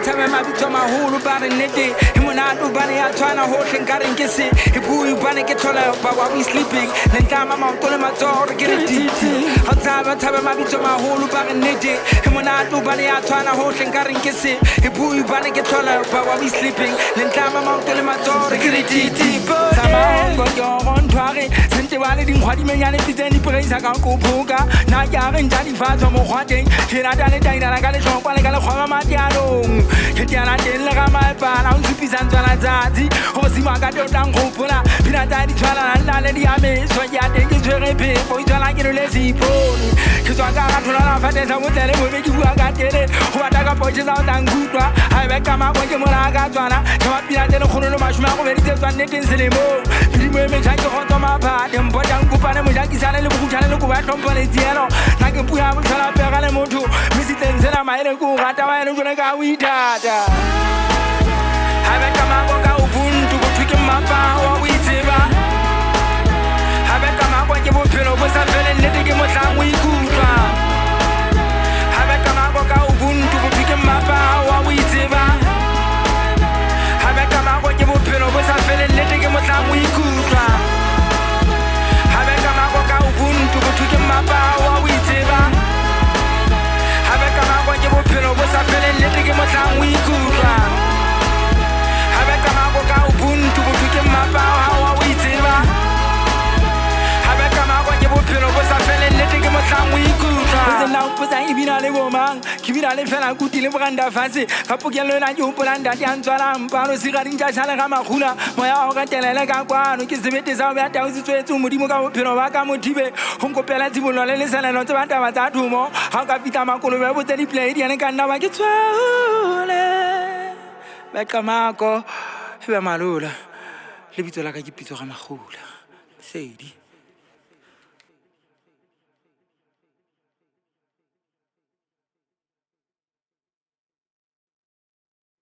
Time I become a whole about a nitty. And when I do bunny, I try to hold and got and kiss it. If you bunny get taller about while we sleeping, then time I'm out on my door to get a TT. Time I become a whole about a nitty. And when I do bunny, I try to hold and got and kiss it. If you bunny get taller about while we sleeping, then time I'm out on my door to get a TT. Time I got your own party. Since you wanted in what you mean, if it's any place I can't go poker. Now you're in Johnny Fast or Mohating. Here I done it, I got a song, I got a home. Ketiana della Ramalpana, un supisanto alla Zati, o si manca di un cupola, fino a dare di alla di ame, so gli addetti suoi repi, poi già la chiedo le siponi, che so ancora la fattezza vuol dire, vuoi che vuoi agattere, o attacca poi c'è stato un guttua, hai becca ma poi che mola gattuana, che va più a te lo con ma ci manco per il tuo annetto in selemo, prima mi c'è che conto ma parte, un po' di un cupane, mi c'è chi sale le bucciane, le cuvette un po' le zielo, ma che poi c'è la perra le moto, mi si tense la maia, curata, ma non c'è una guidata. Have come out go ubuntu kutwike mapa witeba. Have come out when you put pillow was a fell and let it get time we kuka. Have come out go ubuntu kutwike mapa witeba. Have come out when you put pillow was a fell and let it get time we kuka. Have come out go ubuntu kutwike mapa witeba. Have come out when you put pillow was a fell and let it get time we kuka. Ubuntu butuke mapa hawa witeba habe kama kwa jebo pino bosa fele netike motsangu ikuta zela upoza ibina le bomang kibina le fela kutile branda fase kapukelo na jupolanda diantswala mpano sigari njashala ga makhula moya o ka telele ka kwano ke sebete sa ba ta usitswetsu modimo ka bophelo ba ka mothibe ho nkopela tsibolo le leselelo tse banta ba tsa thumo ha ka fita makolo ba botse di play di ene ka nna ba ke tswale ba kamako Malula, le bitso la ka ke pitso ga magula. Sedi.